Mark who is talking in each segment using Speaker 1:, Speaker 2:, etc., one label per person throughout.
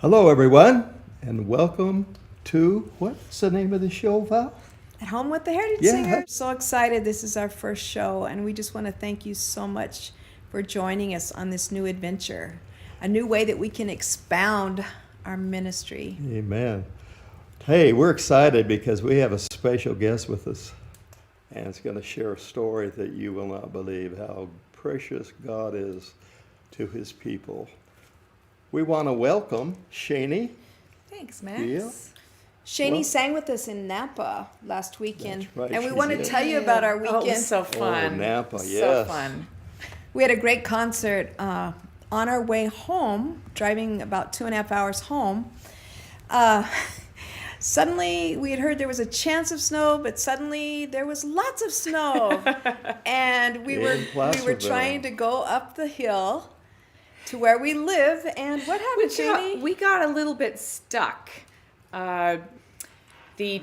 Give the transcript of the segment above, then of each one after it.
Speaker 1: Hello, everyone, and welcome to, what's the name of the show, Val?
Speaker 2: At Home with the Heritage
Speaker 1: Yeah.
Speaker 2: Singer. So excited. This is our first show, and we just want to thank you so much for joining us on this new adventure, a new way that we can expound our ministry.
Speaker 1: Amen. Hey, we're excited because we have a special guest with us, and it's going to share a story that you will not believe how precious God is to his people. We want to welcome Shani.
Speaker 2: Thanks, Max.
Speaker 1: Diehl.
Speaker 2: Shani
Speaker 1: Well-
Speaker 2: sang with us in Napa last weekend,
Speaker 1: That's right,
Speaker 2: and we
Speaker 1: she
Speaker 2: want to
Speaker 1: did.
Speaker 2: tell you about our
Speaker 3: Oh,
Speaker 2: weekend.
Speaker 3: it was so fun.
Speaker 1: Oh, Napa,
Speaker 3: So
Speaker 1: yes.
Speaker 3: fun.
Speaker 2: We had a great concert on our way home, driving about 2.5 hours home. Suddenly, we had heard there was a chance of snow, but suddenly there was lots of snow, and we were
Speaker 1: Placerville.
Speaker 2: trying to go up the hill to where we live. And what happened, Shani?
Speaker 3: We got a little bit stuck. The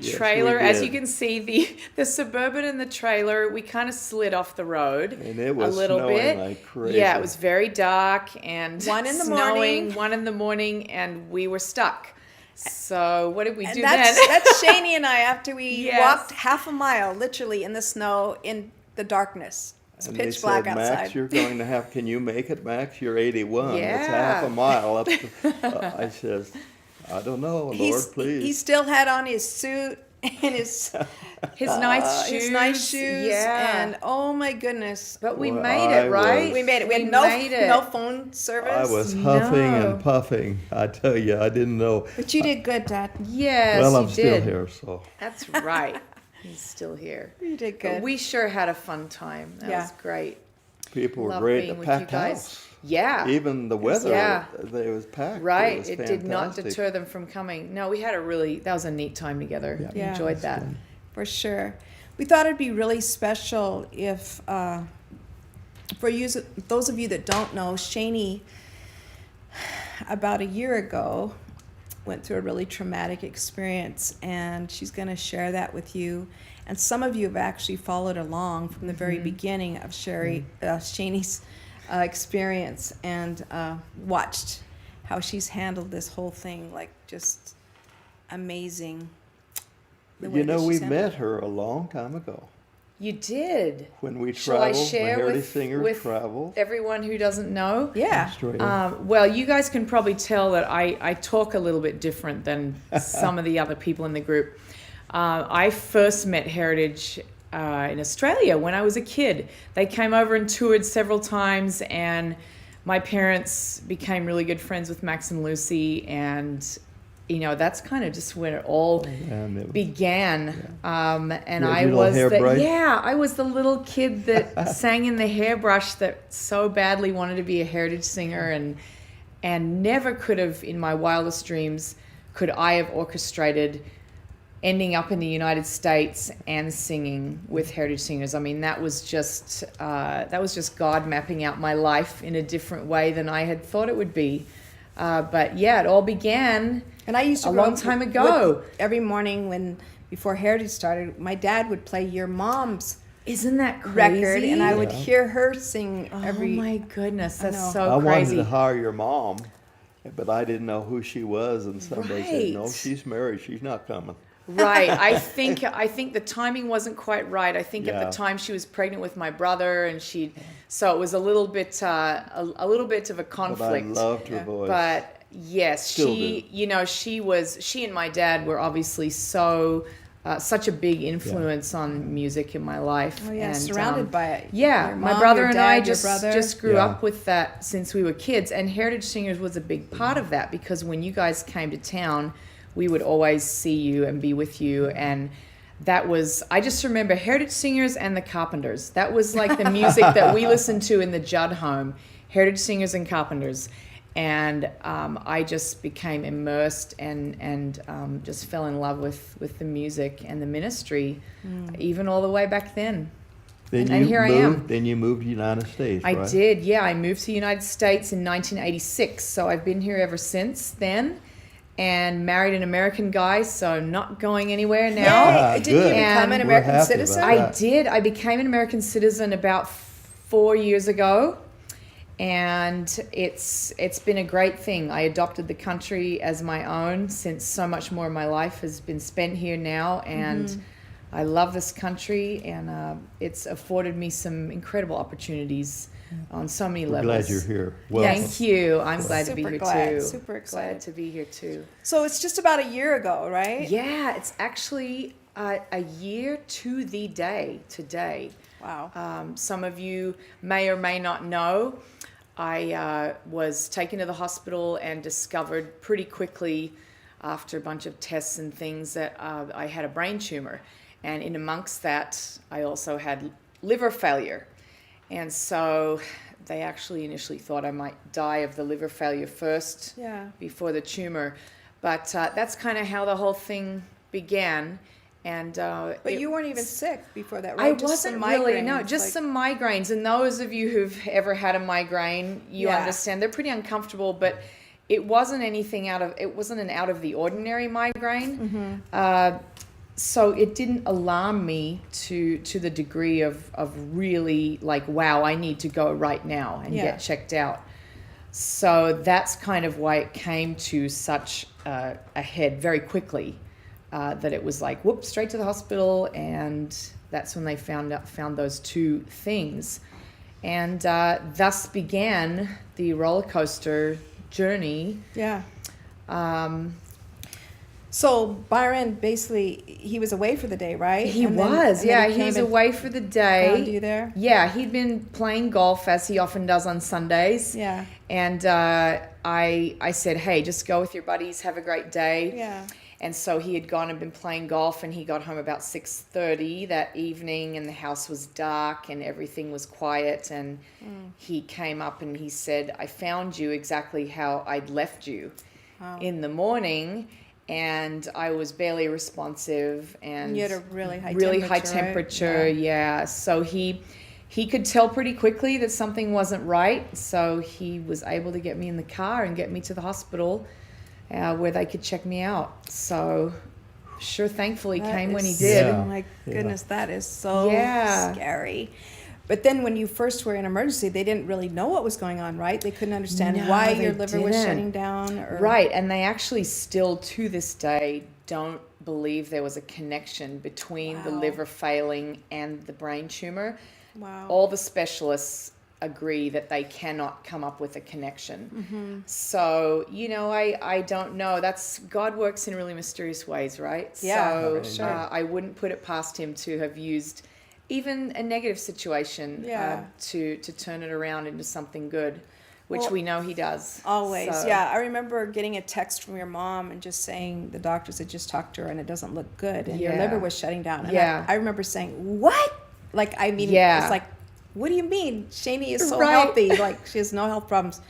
Speaker 1: Yes,
Speaker 3: trailer,
Speaker 1: we
Speaker 3: as
Speaker 1: did.
Speaker 3: you can see, the Suburban and the trailer, we kind of slid off the road
Speaker 1: And it was
Speaker 3: a little
Speaker 1: snowing
Speaker 3: bit.
Speaker 1: like crazy.
Speaker 3: Yeah, it was very dark and
Speaker 2: 1 in the
Speaker 3: snowing,
Speaker 2: morning.
Speaker 3: 1 in the morning, and we were stuck. So what did we
Speaker 2: And
Speaker 3: do
Speaker 2: that's
Speaker 3: then?
Speaker 2: that's Shani and I after we
Speaker 3: Yes.
Speaker 2: walked half a mile, literally in the snow, in the darkness. It's
Speaker 1: And they
Speaker 2: pitch black
Speaker 1: said,
Speaker 2: outside.
Speaker 1: Max, you're going to have, can you make it, Max? You're 81. It's half
Speaker 3: Yeah.
Speaker 1: a mile up. I said, I don't know, Lord, please.
Speaker 2: He still had on his suit and his
Speaker 3: His nice shoes. Yeah.
Speaker 2: and oh my goodness,
Speaker 3: But we
Speaker 1: Boy,
Speaker 3: made
Speaker 1: I
Speaker 3: it, right?
Speaker 1: was-
Speaker 2: we made it. We
Speaker 3: We
Speaker 2: had no
Speaker 3: made it.
Speaker 2: no phone service.
Speaker 1: I was huffing
Speaker 3: No.
Speaker 1: and puffing. I tell you, I didn't know.
Speaker 2: but you did good, Dad.
Speaker 3: Yes,
Speaker 1: Well,
Speaker 3: you
Speaker 1: I'm still
Speaker 3: did.
Speaker 1: here, so.
Speaker 3: That's right. He's still here.
Speaker 2: You did
Speaker 3: But
Speaker 2: good.
Speaker 3: we sure had a fun time. That
Speaker 2: Yeah.
Speaker 3: was great.
Speaker 1: People were
Speaker 3: Love
Speaker 1: great.
Speaker 3: being
Speaker 1: The
Speaker 3: with you
Speaker 1: packed
Speaker 3: guys.
Speaker 1: house.
Speaker 3: Yeah.
Speaker 1: Even the weather,
Speaker 3: Yeah.
Speaker 1: it was packed.
Speaker 3: Right.
Speaker 1: was
Speaker 3: It did not
Speaker 1: fantastic.
Speaker 3: deter them from coming. No, we had that was a neat time together.
Speaker 1: Yeah.
Speaker 2: Yeah.
Speaker 3: Enjoyed that.
Speaker 2: For sure. We thought it'd be really special if, for you, those of you that don't know, Shani, about a year ago, went through a really traumatic experience, and she's going to share that with you. And some of you have actually followed along from the very beginning of Shani's experience and watched how she's handled this whole thing, like just amazing. The way
Speaker 1: You
Speaker 2: that
Speaker 1: know, we
Speaker 2: she's handled
Speaker 1: met her a long time ago
Speaker 3: You did.
Speaker 1: when we
Speaker 3: Shall I
Speaker 1: traveled.
Speaker 3: share
Speaker 1: when Heritage
Speaker 3: with,
Speaker 1: Singers
Speaker 3: with
Speaker 1: traveled.
Speaker 3: everyone who doesn't know?
Speaker 2: Yeah.
Speaker 1: Australia.
Speaker 3: Well, you guys can probably tell that I talk a little bit different than some of the other people in the group. I first met Heritage in Australia when I was a kid. They came over and toured several times, and my parents became really good friends with Max and Lucy, and that's kind of just when it all
Speaker 1: And it was-
Speaker 3: began. And
Speaker 1: You had
Speaker 3: I
Speaker 1: your little
Speaker 3: was
Speaker 1: hairbrush?
Speaker 3: I was the little kid that sang in the hairbrush that so badly wanted to be a heritage singer, and never could have, in my wildest dreams, could I have orchestrated ending up in the United States and singing with heritage singers. I mean, that was just God mapping out my life in a different way than I had thought it would be. But yeah, it all began.
Speaker 2: And I used to
Speaker 3: A
Speaker 2: grow
Speaker 3: long
Speaker 2: up
Speaker 3: time ago.
Speaker 2: every morning before Heritage started, my dad would play your mom's
Speaker 3: Isn't that crazy?
Speaker 2: record, and I would
Speaker 1: Yeah.
Speaker 2: hear her sing
Speaker 3: Oh
Speaker 2: every.
Speaker 3: my goodness,
Speaker 2: I
Speaker 3: that's
Speaker 2: know.
Speaker 3: so
Speaker 1: I wanted
Speaker 3: crazy.
Speaker 1: to hire your mom, but I didn't know who she was, and somebody said, "No,
Speaker 3: Right.
Speaker 1: she's married. She's not coming."
Speaker 3: Right. I think the timing wasn't quite right. I think at
Speaker 1: Yeah.
Speaker 3: the time she was pregnant with my brother, and so it was a little bit a little bit of a
Speaker 1: But I
Speaker 3: conflict.
Speaker 1: loved her
Speaker 2: Yeah.
Speaker 1: voice.
Speaker 3: But yes,
Speaker 1: Still
Speaker 3: she and my dad were obviously such a big influence on music in my life.
Speaker 2: Oh yeah,
Speaker 3: and,
Speaker 2: surrounded by it.
Speaker 3: Yeah,
Speaker 2: Your
Speaker 3: my
Speaker 2: mom,
Speaker 3: brother
Speaker 2: your
Speaker 3: and
Speaker 2: dad,
Speaker 3: I
Speaker 2: your
Speaker 3: just
Speaker 2: brother.
Speaker 3: grew
Speaker 1: Yeah.
Speaker 3: up with that since we were kids, and Heritage Singers was a big part of that, because when you guys came to town, we would always see you and be with you, and I just remember Heritage Singers and the Carpenters. That was like the music that we listened to in the Judd home, Heritage Singers and Carpenters. And I just became immersed and just fell in love with the music and the ministry, even all the way back then.
Speaker 1: Then
Speaker 3: and
Speaker 1: you
Speaker 3: here I
Speaker 1: moved.
Speaker 3: am.
Speaker 1: Then you moved to the United States,
Speaker 3: I
Speaker 1: right?
Speaker 3: did, yeah. I moved to the United States in 1986, so I've been here ever since then, and married an American guy, so not going anywhere now.
Speaker 1: Ah,
Speaker 2: Yay! Didn't you
Speaker 1: good.
Speaker 2: become an
Speaker 3: And
Speaker 1: we're
Speaker 2: American
Speaker 1: happy
Speaker 2: citizen?
Speaker 1: about
Speaker 3: I
Speaker 1: that.
Speaker 3: did. I became an American citizen about 4 years ago. and it's been a great thing. I adopted the country as my own since so much more of my life has been spent here now, and I love this country, and it's afforded me some incredible opportunities on so many
Speaker 1: We're
Speaker 3: levels.
Speaker 1: glad you're here. Welcome.
Speaker 3: Thank you. I'm glad to be
Speaker 2: Super
Speaker 3: here
Speaker 2: glad,
Speaker 3: too.
Speaker 2: super excited.
Speaker 3: Glad to be here too.
Speaker 2: So it's just about a year ago, right?
Speaker 3: Yeah, it's actually a year to the day today.
Speaker 2: Wow.
Speaker 3: Some of you may or may not know, I was taken to the hospital and discovered pretty quickly after a bunch of tests and things that I had a brain tumor. And in amongst that, I also had liver failure. And so they actually initially thought I might die of the liver failure first
Speaker 2: Yeah.
Speaker 3: before the tumor. But that's kind of how the whole thing began. And
Speaker 2: But you weren't even sick before that, right?
Speaker 3: I
Speaker 2: Just
Speaker 3: wasn't
Speaker 2: some
Speaker 3: really, no,
Speaker 2: migraines,
Speaker 3: just
Speaker 2: like-
Speaker 3: some migraines. And those of you who've ever had a migraine, you
Speaker 2: Yeah.
Speaker 3: understand they're pretty uncomfortable, but it wasn't anything it wasn't an out of the ordinary migraine. So it didn't alarm me to the degree of really like, wow, I need to go right now and
Speaker 2: Yeah.
Speaker 3: get checked out. So that's kind of why it came to such a head very quickly. That it was like, whoop, straight to the hospital, and that's when they found those two things, and thus began the roller coaster journey.
Speaker 2: Yeah. So Byron, basically, he was away for the day, right?
Speaker 3: He
Speaker 2: And then-
Speaker 3: was,
Speaker 2: and then
Speaker 3: yeah, he
Speaker 2: came
Speaker 3: was
Speaker 2: and
Speaker 3: away for the
Speaker 2: found
Speaker 3: day.
Speaker 2: you there?
Speaker 3: Yeah, he'd been playing golf as he often does on Sundays.
Speaker 2: Yeah.
Speaker 3: And I said, hey, just go with your buddies, have a great day.
Speaker 2: Yeah.
Speaker 3: And so he had gone and been playing golf, and he got home about 6:30 that evening, and the house was dark and everything was quiet. And he came up and he said, I found you exactly how I'd left you in the morning, and I was barely responsive, and
Speaker 2: You had a really high
Speaker 3: high
Speaker 2: temperature, right?
Speaker 3: temperature. Yeah. So he could tell pretty quickly that something wasn't right. So he was able to get me in the car and get me to the hospital. Where they could check me out. So, sure, thankfully
Speaker 2: That
Speaker 3: came when he
Speaker 2: is-
Speaker 3: did.
Speaker 1: Yeah.
Speaker 2: Oh my goodness, that is so
Speaker 3: Yeah.
Speaker 2: scary. But then when you first were in emergency, they didn't really know what was going on, right? They couldn't understand
Speaker 3: No,
Speaker 2: why
Speaker 3: they
Speaker 2: your liver was
Speaker 3: didn't.
Speaker 2: shutting down. Or...
Speaker 3: Right, and they actually still, to this day, don't believe there was a connection between the
Speaker 2: Wow.
Speaker 3: liver failing and the brain tumor.
Speaker 2: Wow.
Speaker 3: All the specialists agree that they cannot come up with a connection. So, I don't know. God works in really mysterious ways, right?
Speaker 2: Yeah,
Speaker 3: So
Speaker 2: for sure.
Speaker 3: I wouldn't put it past him to have used even a negative situation
Speaker 2: Yeah.
Speaker 3: to turn it around into something good, which
Speaker 2: Well,
Speaker 3: we know he does.
Speaker 2: Always,
Speaker 3: So-
Speaker 2: yeah. I remember getting a text from your mom and just saying the doctors had just talked to her and it doesn't look good and your
Speaker 3: Yeah.
Speaker 2: liver was shutting down. And
Speaker 3: Yeah.
Speaker 2: I remember saying, what? Like, I mean,
Speaker 3: Yeah.
Speaker 2: it's like, what do you mean? Shani is so
Speaker 3: Right.
Speaker 2: healthy. Like, she has no health problems.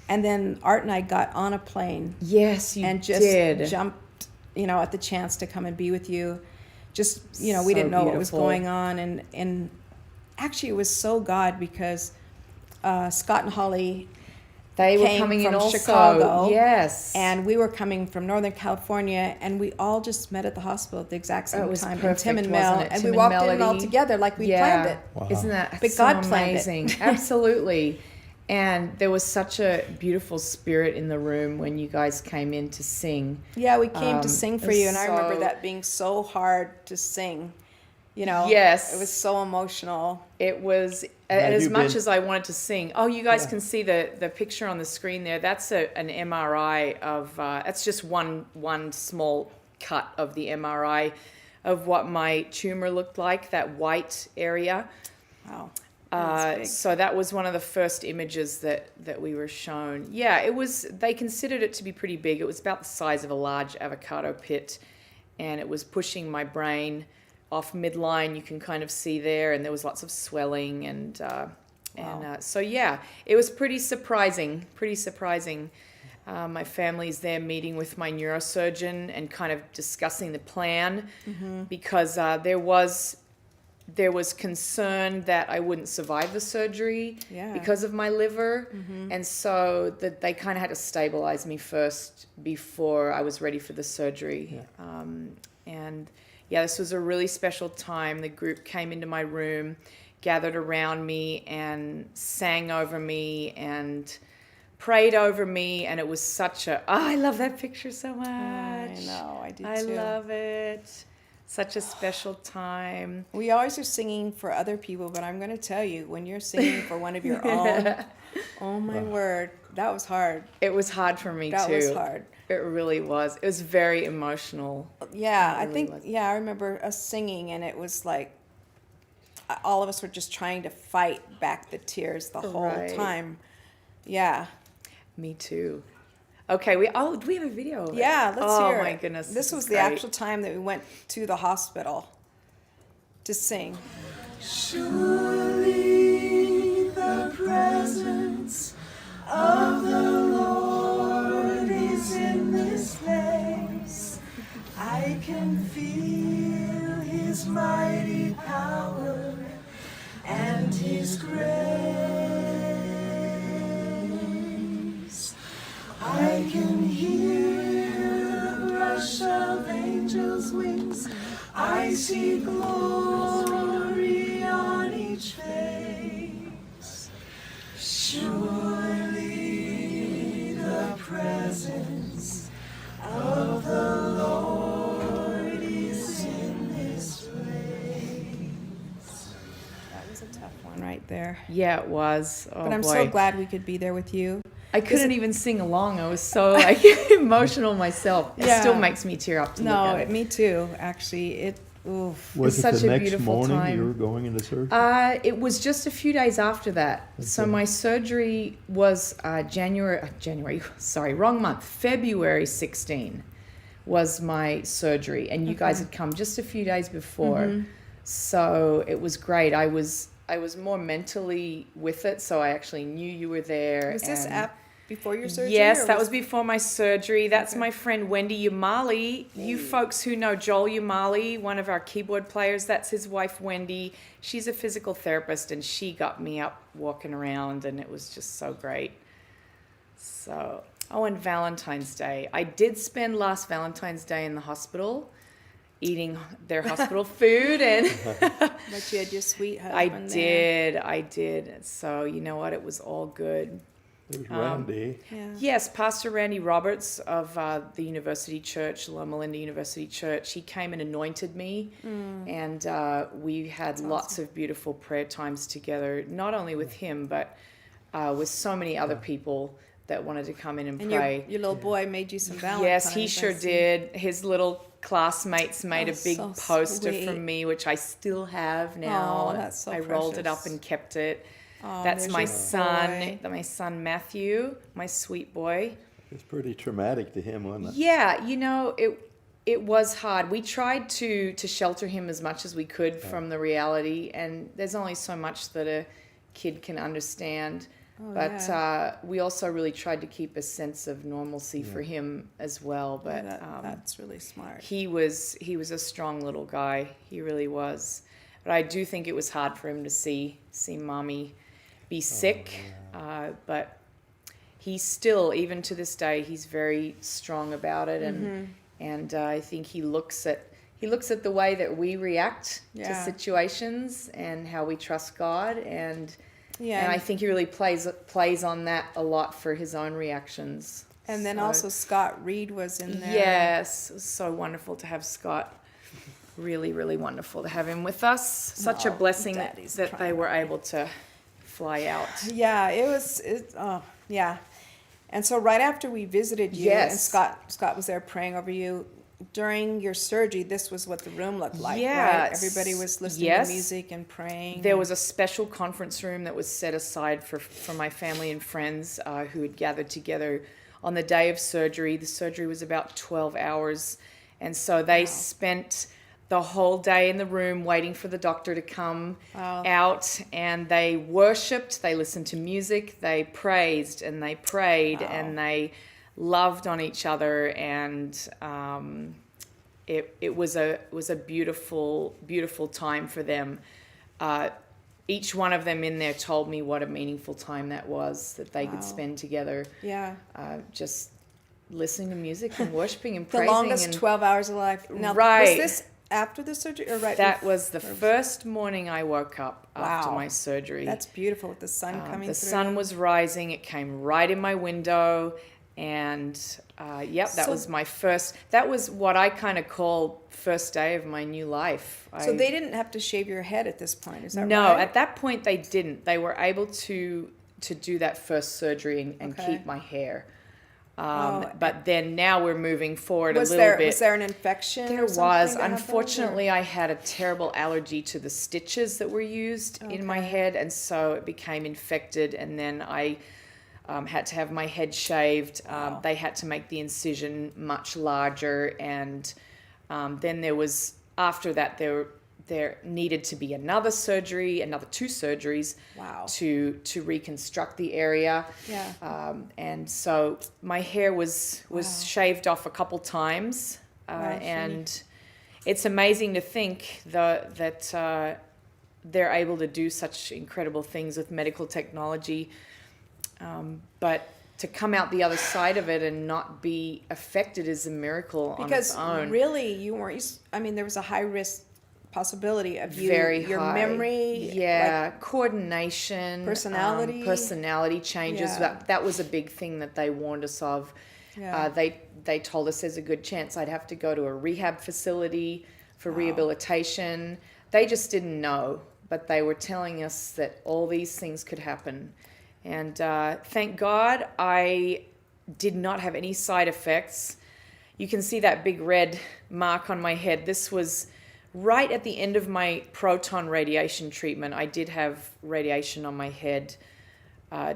Speaker 2: And then Art and I got on a plane
Speaker 3: Yes, you
Speaker 2: and just
Speaker 3: did.
Speaker 2: jumped, at the chance to come and be with you. Just, we
Speaker 3: So
Speaker 2: didn't know what was
Speaker 3: beautiful.
Speaker 2: going on. And actually, it was so God because Scott and Holly
Speaker 3: They were
Speaker 2: came
Speaker 3: coming in
Speaker 2: from
Speaker 3: also.
Speaker 2: Chicago,
Speaker 3: Yes.
Speaker 2: and we were coming from Northern California, and we all just met at the hospital at the exact
Speaker 3: Oh, it
Speaker 2: same
Speaker 3: was
Speaker 2: time. And
Speaker 3: perfect,
Speaker 2: Tim and
Speaker 3: wasn't
Speaker 2: Mel,
Speaker 3: it?
Speaker 2: and
Speaker 3: Tim
Speaker 2: we
Speaker 3: and
Speaker 2: walked in all
Speaker 3: Melody.
Speaker 2: together like we planned it.
Speaker 1: Wow.
Speaker 3: Isn't that
Speaker 2: But
Speaker 3: so
Speaker 2: God planned it.
Speaker 3: amazing? Absolutely. And there was such a beautiful spirit in the room when you guys came in to sing.
Speaker 2: Yeah, we came to sing for you, and I remember
Speaker 3: so-
Speaker 2: that being so hard to sing.
Speaker 3: Yes.
Speaker 2: it was so emotional.
Speaker 3: It was,
Speaker 1: Had
Speaker 3: and as
Speaker 1: you
Speaker 3: much
Speaker 1: been-
Speaker 3: as I wanted to sing, you guys
Speaker 1: Yeah.
Speaker 3: can see the picture on the screen there. That's an MRI of, that's just one small cut of the MRI of what my tumor looked like, that white area.
Speaker 2: Wow. That was big.
Speaker 3: So that was one of the first images that we were shown. Yeah, they considered it to be pretty big. It was about the size of a large avocado pit, and it was pushing my brain off midline. You can kind of see there, and there was lots of swelling, and so yeah, it was pretty surprising. My family's there meeting with my neurosurgeon and kind of discussing the plan because there was concern that I wouldn't survive the surgery
Speaker 2: Yeah.
Speaker 3: because of my liver. And so that they kind of had to stabilize me first before I was ready for the surgery. And yeah, this was a really special time. The group came into my room, gathered around me and sang over me and prayed over me, and it was such a, I love that picture so much.
Speaker 2: I know, I do too.
Speaker 3: I love it. Such a special time.
Speaker 2: We always are singing for other people, but I'm going to tell you, when you're singing for one of your own, oh my word, that was hard.
Speaker 3: It was hard for me too.
Speaker 2: That was hard.
Speaker 3: It really was. It was very emotional.
Speaker 2: Yeah,
Speaker 3: It
Speaker 2: I
Speaker 3: really
Speaker 2: think,
Speaker 3: was.
Speaker 2: I remember us singing, and it was like all of us were just trying to fight back the tears the whole
Speaker 3: Right.
Speaker 2: time. Yeah.
Speaker 3: Me too. Okay, do we have a video of it?
Speaker 2: Yeah, let's
Speaker 3: oh,
Speaker 2: hear it.
Speaker 3: Oh my goodness.
Speaker 2: This was
Speaker 3: is
Speaker 2: the
Speaker 3: great.
Speaker 2: actual time that we went to the hospital to sing.
Speaker 4: Surely the presence of the Lord is in this place. I can feel his mighty power and his grace. I can hear the brush of angels' wings. I see glory on each face. Surely the presence of the Lord is in this place.
Speaker 2: That was a tough one right there.
Speaker 3: Yeah, it was. Oh,
Speaker 2: But I'm
Speaker 3: boy.
Speaker 2: so glad we could be there with you.
Speaker 3: I couldn't even sing along. I was so like emotional myself. It
Speaker 2: Yeah.
Speaker 3: still makes me tear up to look
Speaker 2: No,
Speaker 3: at it.
Speaker 2: me too, actually. Oof.
Speaker 1: Was it
Speaker 3: such
Speaker 1: the
Speaker 3: a
Speaker 1: next
Speaker 3: beautiful
Speaker 1: morning
Speaker 3: time.
Speaker 1: you were going into surgery?
Speaker 3: It was just a few days after that. So
Speaker 1: Okay.
Speaker 3: my surgery was February 16 was my surgery, and you guys had come just a few days before. So it was great. I was more mentally with it, so I actually knew you were there.
Speaker 2: Was this
Speaker 3: and-
Speaker 2: before your surgery?
Speaker 3: Yes,
Speaker 2: or
Speaker 3: that was before my surgery. That's
Speaker 2: Okay.
Speaker 3: my friend Wendy Yamali. You folks who know Joel Yamali, one of our keyboard players, that's his wife Wendy. She's a physical therapist, and she got me up walking around, and it was just so great. So, and Valentine's Day. I did spend last Valentine's Day in the hospital eating their hospital food, and
Speaker 2: But you had your sweet husband there.
Speaker 3: I did. So, you know what? It was all good.
Speaker 1: It was Randy.
Speaker 2: Yeah.
Speaker 3: Yes, Pastor Randy Roberts of the University Church, Loma Linda University Church, he came and anointed me, and we had lots of beautiful prayer times together, not only with him, but with so many other people that wanted to come in and
Speaker 2: And
Speaker 3: pray.
Speaker 2: your little boy made you some Valentine's.
Speaker 3: Yes, he
Speaker 2: I
Speaker 3: sure
Speaker 2: see.
Speaker 3: did. His little classmates made
Speaker 2: Oh,
Speaker 3: a big
Speaker 2: so
Speaker 3: poster
Speaker 2: sweet.
Speaker 3: for me, which I still have now.
Speaker 2: Oh, that's so
Speaker 3: I rolled it up
Speaker 2: precious.
Speaker 3: and kept it.
Speaker 2: Oh,
Speaker 3: That's
Speaker 2: there's
Speaker 3: my
Speaker 2: your
Speaker 3: son,
Speaker 2: boy.
Speaker 3: my son Matthew, my sweet boy.
Speaker 1: It's pretty traumatic to him, wasn't it?
Speaker 3: Yeah, it was hard. We tried to shelter him as much as we could from the reality, and there's only so much that a kid can understand.
Speaker 2: Oh,
Speaker 3: But
Speaker 2: yeah.
Speaker 3: we also really tried to keep a sense of normalcy for him as well. But
Speaker 2: That's really smart.
Speaker 3: he was a strong little guy. He really was. But I do think it was hard for him to see mommy be sick. But he's still, even to this day, he's very strong about it, and I think he looks at the way that we react to
Speaker 2: Yeah.
Speaker 3: situations and how we trust God, and
Speaker 2: Yeah.
Speaker 3: I think he really plays on that a lot for his own reactions.
Speaker 2: And then
Speaker 3: So-
Speaker 2: also Scott Reed was in there.
Speaker 3: Yes, it was so wonderful to have Scott. Really, really wonderful to have him with us. Such a
Speaker 2: Oh,
Speaker 3: blessing
Speaker 2: Daddy's
Speaker 3: that they
Speaker 2: crying.
Speaker 3: were able to fly out.
Speaker 2: Yeah, yeah. And so right after we visited you,
Speaker 3: Yes.
Speaker 2: and Scott was there praying over you during your surgery. This was what the room looked like,
Speaker 3: Yeah,
Speaker 2: right? Everybody was listening
Speaker 3: yes.
Speaker 2: to music and praying.
Speaker 3: There was a special conference room that was set aside for my family and friends who had gathered together on the day of surgery. The surgery was about 12 hours, and so they spent the whole day in the room waiting for the doctor to come out, and they worshipped, they listened to music, they praised and they prayed, and they loved on each other, and it was a beautiful, beautiful time for them. Each one of them in there told me what a meaningful time that was, that they could spend together,
Speaker 2: Yeah.
Speaker 3: just listening to music and worshiping and
Speaker 2: The
Speaker 3: praising.
Speaker 2: longest
Speaker 3: and
Speaker 2: 12 hours of life. Now,
Speaker 3: Right.
Speaker 2: was this after the surgery or right?
Speaker 3: That was the first morning I woke up after
Speaker 2: Wow.
Speaker 3: my surgery.
Speaker 2: That's beautiful with the sun coming
Speaker 3: The
Speaker 2: through.
Speaker 3: sun was rising. It came right in my window. And that
Speaker 2: So-
Speaker 3: was my first, that was what I kind of call first day of my new life.
Speaker 2: So they didn't have to shave your head at this point, is that
Speaker 3: No,
Speaker 2: right?
Speaker 3: at that point they didn't. They were able to do that first surgery and
Speaker 2: Okay.
Speaker 3: keep my hair.
Speaker 2: Oh,
Speaker 3: But then now we're moving forward
Speaker 2: was
Speaker 3: a little
Speaker 2: there
Speaker 3: bit.
Speaker 2: was there an infection?
Speaker 3: There
Speaker 2: or something
Speaker 3: was.
Speaker 2: that happened, or-
Speaker 3: Unfortunately, I had a terrible allergy to the stitches that were used in my
Speaker 2: Okay.
Speaker 3: head, and so it became infected, and then I had to have my head shaved.
Speaker 2: Wow.
Speaker 3: They had to make the incision much larger, and then there was, after that, there needed to be another two surgeries
Speaker 2: Wow.
Speaker 3: to reconstruct the area.
Speaker 2: Yeah.
Speaker 3: And so my hair was
Speaker 2: Wow.
Speaker 3: shaved off a couple times,
Speaker 2: Wow,
Speaker 3: and it's amazing to think that they're able to do such incredible things with medical technology, but to come out the other side of it and not be affected is a miracle
Speaker 2: Because
Speaker 3: on its own.
Speaker 2: really, you weren't. I mean, there was a high risk possibility of you,
Speaker 3: Very
Speaker 2: your
Speaker 3: high.
Speaker 2: memory,
Speaker 3: Yeah, coordination,
Speaker 2: personality.
Speaker 3: changes.
Speaker 2: Yeah.
Speaker 3: That was a big thing that they warned us of.
Speaker 2: Yeah.
Speaker 3: They told us there's a good chance I'd have to go to a rehab facility for rehabilitation. They just didn't know, but they were telling us that all these things could happen. And thank God I did not have any side effects. You can see that big red mark on my head. This was right at the end of my proton radiation treatment. I did have radiation on my head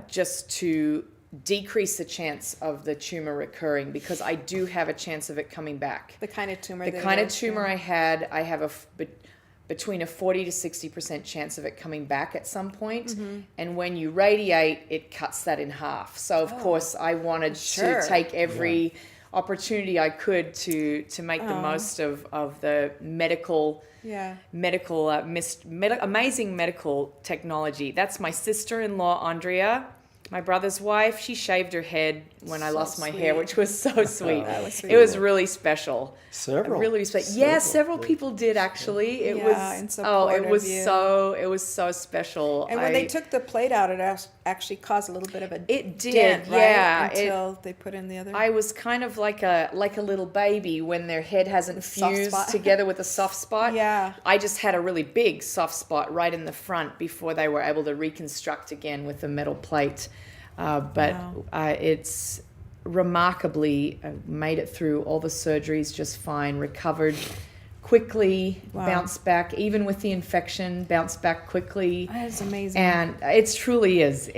Speaker 3: just to decrease the chance of the tumor recurring, because I do have a chance of it coming back.
Speaker 2: The kind of tumor.
Speaker 3: The
Speaker 2: that it
Speaker 3: kind of
Speaker 2: is,
Speaker 3: tumor
Speaker 2: yeah.
Speaker 3: I had, I have between a 40 to 60% chance of it coming back at some point.
Speaker 2: Mm-hmm.
Speaker 3: And when you radiate, it cuts that in half. So of course I wanted
Speaker 2: sure.
Speaker 3: to take every opportunity I could to make the most of the medical
Speaker 2: Yeah.
Speaker 3: amazing medical technology. That's my sister-in-law, Andrea. My brother's wife, she shaved her head when I
Speaker 2: So
Speaker 3: lost my hair,
Speaker 2: sweet.
Speaker 3: which was so sweet.
Speaker 2: That was sweet.
Speaker 3: It was really special.
Speaker 1: Several.
Speaker 3: Really respect. Yeah, several
Speaker 1: Yeah.
Speaker 3: people did actually. It
Speaker 2: Yeah, in
Speaker 3: was
Speaker 2: support
Speaker 3: it was
Speaker 2: of you.
Speaker 3: so special.
Speaker 2: And when they took the plate out, it actually caused a little bit of a
Speaker 3: It did,
Speaker 2: dent, right?
Speaker 3: yeah.
Speaker 2: Until they put in the other.
Speaker 3: I was kind of like a little baby when their head hasn't
Speaker 2: soft
Speaker 3: fused
Speaker 2: spot.
Speaker 3: together with a soft spot.
Speaker 2: Yeah.
Speaker 3: I just had a really big soft spot right in the front before they were able to reconstruct again with the metal plate. But it's remarkably made it through all the surgeries just fine, recovered quickly,
Speaker 2: Wow.
Speaker 3: bounced back, even with the infection, bounced back quickly.
Speaker 2: That's amazing.
Speaker 3: And it truly is.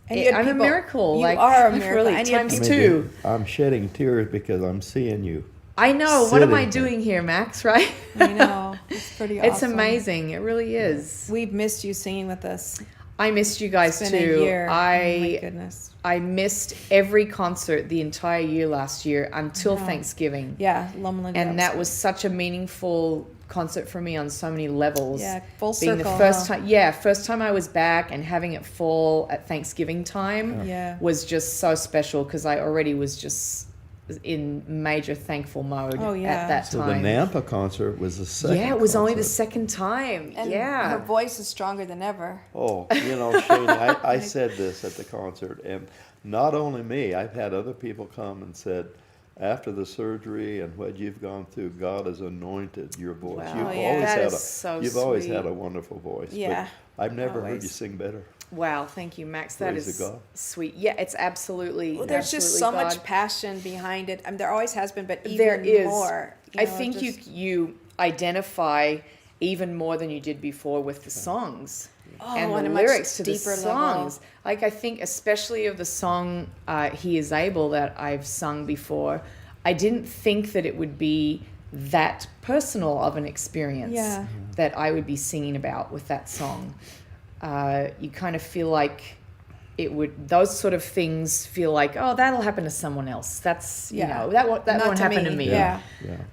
Speaker 2: And you had
Speaker 3: I'm a
Speaker 2: people-
Speaker 3: miracle.
Speaker 2: you
Speaker 3: like,
Speaker 2: are a miracle.
Speaker 3: Really,
Speaker 2: And you had
Speaker 3: times
Speaker 1: I mean,
Speaker 3: two.
Speaker 1: I'm shedding tears because I'm seeing you.
Speaker 3: I know. What am I
Speaker 1: Sitting.
Speaker 3: doing here, Max? Right?
Speaker 2: I know. It's pretty awesome.
Speaker 3: It's amazing. It really is.
Speaker 2: We've missed you singing with us.
Speaker 3: I missed you guys
Speaker 2: It's been
Speaker 3: too.
Speaker 2: a year. Oh my
Speaker 3: I
Speaker 2: goodness.
Speaker 3: I missed every concert the entire year last year until Thanksgiving.
Speaker 2: Yeah, Loma Linda.
Speaker 3: And that was such a meaningful concert for me on so many levels.
Speaker 2: Yeah, full
Speaker 3: Being
Speaker 2: circle,
Speaker 3: the first
Speaker 2: huh?
Speaker 3: time, first time I was back and having it fall at Thanksgiving time
Speaker 2: Yeah.
Speaker 3: was just so special because I already was just in major thankful mode
Speaker 2: Oh, yeah.
Speaker 3: at that
Speaker 1: So
Speaker 3: time.
Speaker 1: the Nampa concert was the second.
Speaker 3: Yeah, it was only the
Speaker 1: concert.
Speaker 3: second time.
Speaker 2: And
Speaker 3: yeah.
Speaker 2: her voice is stronger than ever.
Speaker 1: Oh, Shane, I said this at the concert, and not only me, I've had other people come and said, after the surgery and what you've gone through, God has anointed your voice.
Speaker 3: Wow.
Speaker 1: You've
Speaker 2: Oh, yeah.
Speaker 1: always
Speaker 3: That
Speaker 1: had
Speaker 3: is so
Speaker 1: you've always
Speaker 3: sweet.
Speaker 1: had a wonderful voice. but
Speaker 2: Yeah,
Speaker 1: I've never heard
Speaker 2: always.
Speaker 1: you sing better.
Speaker 3: Wow, thank you, Max. That
Speaker 1: Praise
Speaker 3: is
Speaker 1: to God.
Speaker 3: sweet. Yeah, it's absolutely.
Speaker 2: Well, there's just so
Speaker 3: absolutely
Speaker 2: much
Speaker 3: God.
Speaker 2: passion behind it. I mean, there always has been, but even
Speaker 3: There is
Speaker 2: more.
Speaker 3: I think
Speaker 2: just-
Speaker 3: you identify even more than you did before with the songs and
Speaker 2: on
Speaker 3: the
Speaker 2: a much
Speaker 3: lyrics to the
Speaker 2: deeper level.
Speaker 3: songs. Like I think especially of the song "He Is Able" that I've sung before, I didn't think that it would be that personal of an experience
Speaker 2: Yeah.
Speaker 3: that I would be singing about with that song. You kind of feel like it would, those sort of things feel like, oh, that'll happen to someone else. That's,
Speaker 2: Yeah.
Speaker 3: that
Speaker 2: Not
Speaker 3: won't
Speaker 2: to
Speaker 3: happen
Speaker 2: me.
Speaker 3: to me.
Speaker 2: Yeah.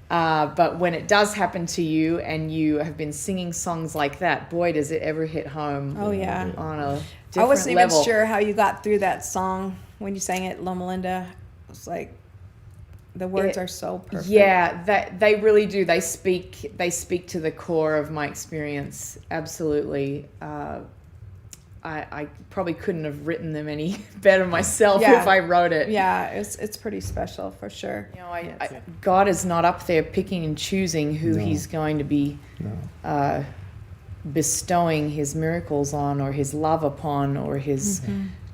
Speaker 1: Yeah.
Speaker 3: But when it does happen to you and you have been singing songs like that, boy, does it ever hit home
Speaker 2: Oh, yeah.
Speaker 3: on a different
Speaker 2: I wasn't
Speaker 3: level.
Speaker 2: even sure how you got through that song when you sang it, Loma Linda. It was like, The words are so perfect.
Speaker 3: Yeah, that they really do. They speak to the core of my experience. Absolutely. I probably couldn't have written them any better myself
Speaker 2: Yeah.
Speaker 3: if I wrote it.
Speaker 2: Yeah, it's pretty special for sure.
Speaker 3: You know, God is not up there picking and choosing who
Speaker 1: No.
Speaker 3: He's going to be
Speaker 1: No.
Speaker 3: bestowing His miracles on, or His love upon, or His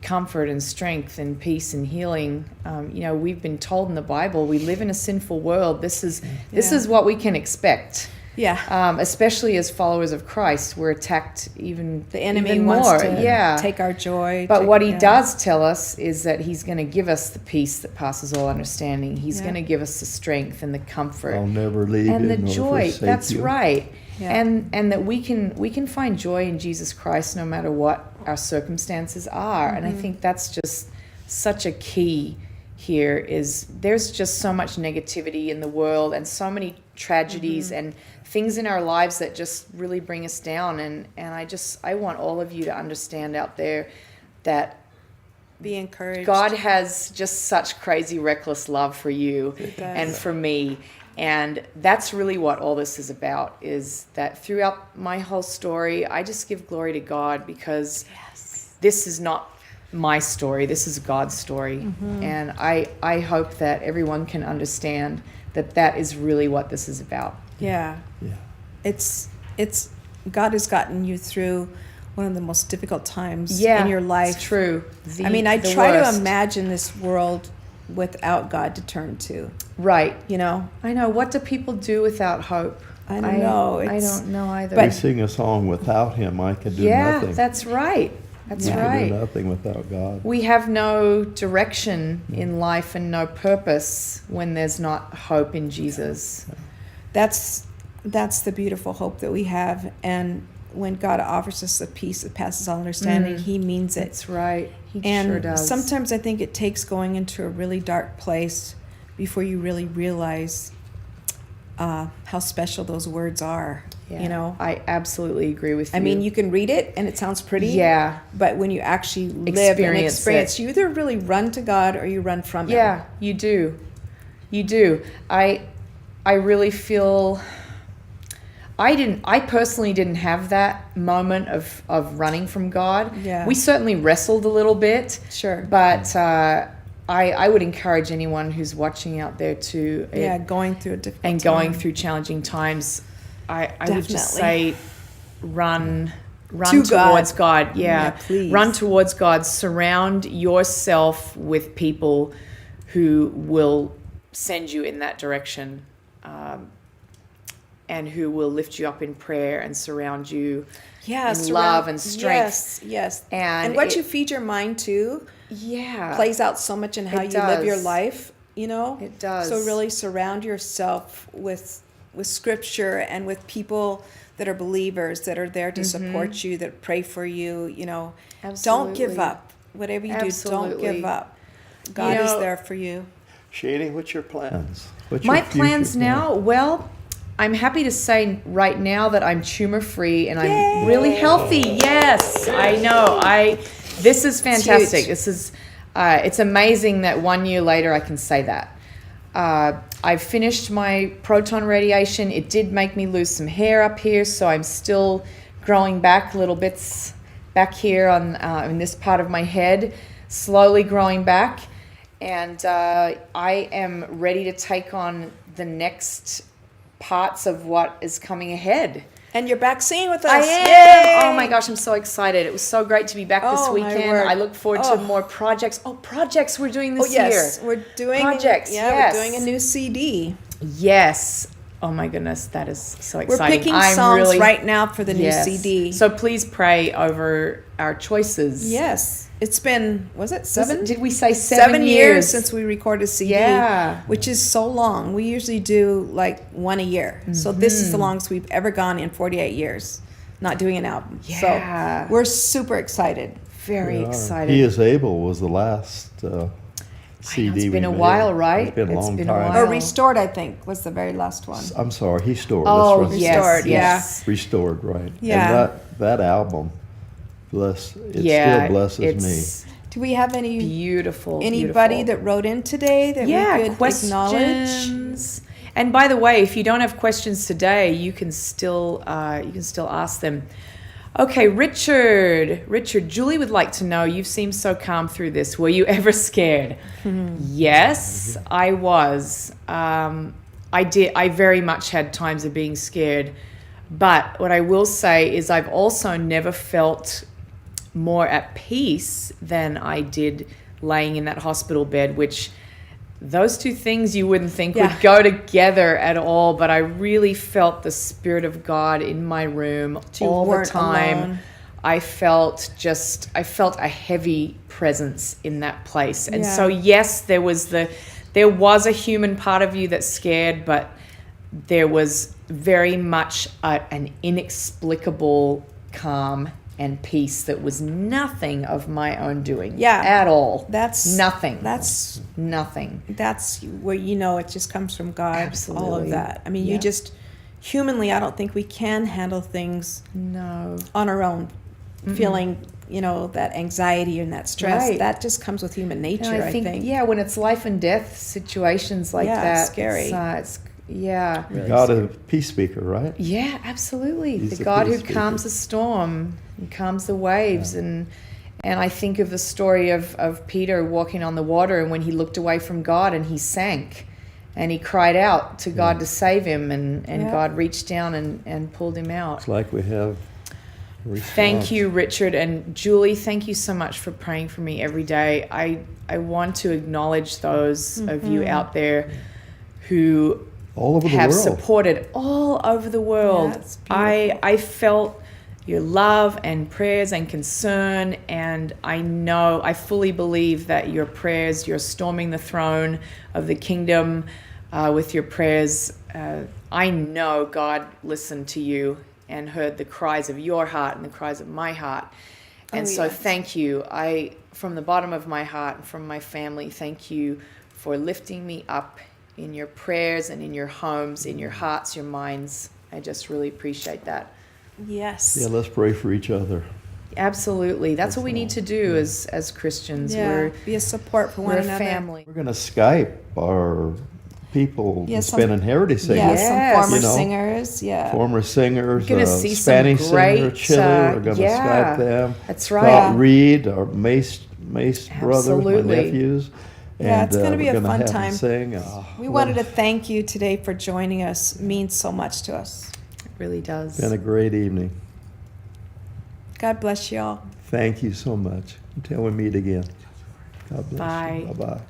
Speaker 3: comfort and strength and peace and healing. You know, we've been told in the Bible we live in a sinful world. This is what we can expect.
Speaker 2: Yeah.
Speaker 3: Especially as followers of Christ, we're attacked even
Speaker 2: The enemy
Speaker 3: even
Speaker 2: wants
Speaker 3: more.
Speaker 2: to take our joy.
Speaker 3: But what He does tell us is that He's going to give us the peace that passes all understanding. He's going to give us the strength and the comfort
Speaker 1: I'll never leave
Speaker 3: and
Speaker 1: you
Speaker 3: the
Speaker 1: nor
Speaker 3: joy.
Speaker 1: forsake
Speaker 3: That's
Speaker 1: you.
Speaker 3: right.
Speaker 2: Yeah.
Speaker 3: And that we can find joy in Jesus Christ no matter what our circumstances are. And I think that's just such a key here. Is there's just so much negativity in the world and so many tragedies and things in our lives that just really bring us down. And I want all of you to understand out there that
Speaker 2: Be encouraged.
Speaker 3: God has just such crazy, reckless love for you
Speaker 2: does.
Speaker 3: and for me. And that's really what all this is about, is that throughout my whole story, I just give glory to God, because this is not my story. This is God's story. And I hope that everyone can understand that that is really what this is about.
Speaker 2: Yeah.
Speaker 1: Yeah.
Speaker 2: It's God has gotten you through one of the most difficult times
Speaker 3: Yeah,
Speaker 2: in your life.
Speaker 3: it's true.
Speaker 2: I mean, I
Speaker 3: The
Speaker 2: try
Speaker 3: worst.
Speaker 2: to imagine this world without God to turn to.
Speaker 3: Right.
Speaker 2: You know,
Speaker 3: I know. What do people do without hope?
Speaker 2: I don't know.
Speaker 3: I
Speaker 2: It's-
Speaker 3: don't know either.
Speaker 1: We sing a song, "Without Him, I could do
Speaker 3: yeah,
Speaker 1: nothing."
Speaker 3: that's right. That's
Speaker 2: Yeah.
Speaker 1: I could
Speaker 3: right.
Speaker 1: do nothing without God.
Speaker 3: We have no direction in life and no purpose when there's not hope in Jesus.
Speaker 2: that's the beautiful hope that we have. And when God offers us a peace that passes all understanding, He means it.
Speaker 3: That's right. He
Speaker 2: And
Speaker 3: sure does.
Speaker 2: sometimes I think it takes going into a really dark place before you really realize how special those words are.
Speaker 3: Yeah,
Speaker 2: You know,
Speaker 3: I absolutely agree with you.
Speaker 2: I mean, you can read it and it sounds pretty.
Speaker 3: Yeah.
Speaker 2: But when you actually live and
Speaker 3: Experience
Speaker 2: experience,
Speaker 3: it.
Speaker 2: you either really run to God or you run from Him.
Speaker 3: Yeah, you do. You do. I really feel I personally didn't have that moment of running from God.
Speaker 2: Yeah.
Speaker 3: We certainly wrestled a little bit.
Speaker 2: Sure.
Speaker 3: But I would encourage anyone who's watching out there to
Speaker 2: Yeah, going through a difficult
Speaker 3: and
Speaker 2: time.
Speaker 3: going through challenging times, I would just
Speaker 2: Definitely.
Speaker 3: say run
Speaker 2: To
Speaker 3: towards
Speaker 2: God.
Speaker 3: God.
Speaker 2: Yeah,
Speaker 3: Yeah.
Speaker 2: please.
Speaker 3: Run towards God. Surround yourself with people who will send you in that direction, and who will lift you up in prayer and surround you
Speaker 2: Yeah,
Speaker 3: in love and strength.
Speaker 2: Yes, yes.
Speaker 3: And
Speaker 2: what
Speaker 3: it-
Speaker 2: you feed your mind to
Speaker 3: Yeah.
Speaker 2: plays out so much in how
Speaker 3: It
Speaker 2: you live your
Speaker 3: does.
Speaker 2: life, you know?
Speaker 3: It does.
Speaker 2: So really surround yourself with scripture and with people that are believers, that are there to support you, that pray for you, you know. Don't give
Speaker 3: Absolutely.
Speaker 2: up. Whatever you do, don't
Speaker 3: Absolutely.
Speaker 2: give up. God is
Speaker 3: know-
Speaker 2: there for you.
Speaker 1: Shani, what's your plans? What's
Speaker 3: My
Speaker 1: your future
Speaker 3: plans
Speaker 1: plan?
Speaker 3: now, well, I'm happy to say right now that I'm tumor free and I'm really healthy. Yes, I know. This is fantastic.
Speaker 2: huge.
Speaker 3: This is it's amazing that 1 year later I can say that. I've finished my proton radiation. It did make me lose some hair up here, so I'm still growing back little bits back here on in this part of my head, slowly growing back. And I am ready to take on the next parts of what is coming ahead.
Speaker 2: And you're back singing with us.
Speaker 3: I
Speaker 2: Yay!
Speaker 3: am. Oh my gosh, I'm so excited. It was so great to be back this
Speaker 2: Oh, my
Speaker 3: weekend.
Speaker 2: word.
Speaker 3: I look forward
Speaker 2: Oh.
Speaker 3: to more projects. Oh, projects we're doing
Speaker 2: Oh,
Speaker 3: this
Speaker 2: yes.
Speaker 3: year.
Speaker 2: We're doing
Speaker 3: Projects,
Speaker 2: Yeah,
Speaker 3: yes.
Speaker 2: we're doing a new CD.
Speaker 3: Yes. Oh my goodness, that is so
Speaker 2: We're
Speaker 3: exciting.
Speaker 2: picking
Speaker 3: I'm
Speaker 2: songs
Speaker 3: really,
Speaker 2: right now for the new
Speaker 3: yes.
Speaker 2: CD.
Speaker 3: So please pray over our choices.
Speaker 2: Yes. It's been, was it seven?
Speaker 3: Did we say
Speaker 2: 7 years since we recorded a CD.
Speaker 3: Yeah.
Speaker 2: Which is so long. We usually do like one a year. So this is the longest we've ever gone in 48 years, not doing an album.
Speaker 3: Yeah.
Speaker 2: So we're super excited.
Speaker 3: Very
Speaker 1: We are.
Speaker 3: excited.
Speaker 1: He Is Able was the last CD
Speaker 3: it's been
Speaker 1: we
Speaker 3: a
Speaker 1: made.
Speaker 3: while, right?
Speaker 1: It's been a
Speaker 3: It's
Speaker 1: long
Speaker 3: been a
Speaker 1: time.
Speaker 3: while.
Speaker 2: Or Restored, I think, was the very last one.
Speaker 1: I'm sorry, Restored.
Speaker 3: Oh,
Speaker 1: That's right.
Speaker 3: yes,
Speaker 2: Restored,
Speaker 3: yes.
Speaker 1: Restored, right.
Speaker 2: Yeah.
Speaker 1: And that album, it
Speaker 3: Yeah,
Speaker 1: still blesses me.
Speaker 2: Do we have any
Speaker 3: Beautiful.
Speaker 2: anybody
Speaker 3: beautiful.
Speaker 2: that wrote in today that we could acknowledge?
Speaker 3: Questions. And by the way, if you don't have questions today, you can still ask them. Okay, Richard, Julie would like to know, you've seemed so calm through this. Were you ever scared? Yes, I was. I did. I very much had times of being scared. But what I will say is I've also never felt more at peace than I did laying in that hospital bed, which those two things you wouldn't think
Speaker 2: Yeah.
Speaker 3: would go together at all. But I really felt the Spirit of God in my room
Speaker 2: You
Speaker 3: all the
Speaker 2: weren't
Speaker 3: time.
Speaker 2: alone.
Speaker 3: I felt a heavy presence in that place. And
Speaker 2: Yeah.
Speaker 3: so yes, there was a human part of you that's scared, but there was very much an inexplicable calm and peace that was nothing of my own doing.
Speaker 2: Yeah.
Speaker 3: At all.
Speaker 2: That's
Speaker 3: nothing.
Speaker 2: That's
Speaker 3: Nothing.
Speaker 2: where it just comes from God. All
Speaker 3: Absolutely.
Speaker 2: of that. I mean,
Speaker 3: Yeah.
Speaker 2: you just humanly, I don't think we can handle things
Speaker 3: No.
Speaker 2: on our own. Feeling, that anxiety and that stress.
Speaker 3: Right.
Speaker 2: That just comes with human nature.
Speaker 3: And
Speaker 2: I think.
Speaker 3: yeah, when it's life and death situations like
Speaker 2: Yeah,
Speaker 3: that,
Speaker 2: it's scary.
Speaker 3: It's yeah.
Speaker 1: God is a peace speaker, right?
Speaker 3: Yeah, absolutely.
Speaker 1: He's
Speaker 3: The
Speaker 1: the
Speaker 3: God who
Speaker 1: peace speaker.
Speaker 3: calms the storm, he calms the waves, and I think of the story of Peter walking on the water, and when he looked away from God and he sank, and he cried out to God to save him, and
Speaker 2: Yeah.
Speaker 3: God reached down and pulled him out.
Speaker 1: It's like we have a response.
Speaker 3: Thank you, Richard, and Julie. Thank you so much for praying for me every day. I want to acknowledge those of you out there who
Speaker 1: All over the
Speaker 3: have
Speaker 1: world.
Speaker 3: supported all over the world.
Speaker 2: Yeah, it's beautiful.
Speaker 3: I felt your love and prayers and concern, and I fully believe that your prayers, you're storming the throne of the kingdom with your prayers. I know God listened to you and heard the cries of your heart and the cries of my heart. And so
Speaker 2: yes.
Speaker 3: thank you. From the bottom of my heart and from my family, thank you for lifting me up in your prayers and in your homes, in your hearts, your minds. I just really appreciate that.
Speaker 2: Yes.
Speaker 1: Yeah, let's pray for each other.
Speaker 3: Absolutely. That's what we need to do as Christians.
Speaker 2: Yeah. Be a support for
Speaker 3: We're
Speaker 2: one
Speaker 3: a
Speaker 2: another.
Speaker 3: family.
Speaker 1: We're going to Skype our people
Speaker 2: Yeah,
Speaker 1: who's been in Heritage Singers.
Speaker 2: Yes,
Speaker 3: Yes.
Speaker 2: some former
Speaker 1: You know,
Speaker 2: some singers.
Speaker 1: Former singers,
Speaker 3: We're gonna see some
Speaker 1: Spanish singer,
Speaker 3: great,
Speaker 1: Chile. We're going to
Speaker 3: yeah,
Speaker 1: Skype them.
Speaker 3: that's right.
Speaker 1: Reed, our Mace brothers, my
Speaker 3: Absolutely.
Speaker 1: nephews.
Speaker 2: Yeah, it's gonna be
Speaker 1: we're
Speaker 2: a fun
Speaker 1: have them
Speaker 2: time.
Speaker 1: Sing.
Speaker 2: We wanted to thank you today for joining us. It means so much to us.
Speaker 3: It really does.
Speaker 1: It's been a great evening.
Speaker 2: God bless you all.
Speaker 1: Thank you so much. Until we meet again. God bless
Speaker 3: Bye.
Speaker 1: you. Bye-bye.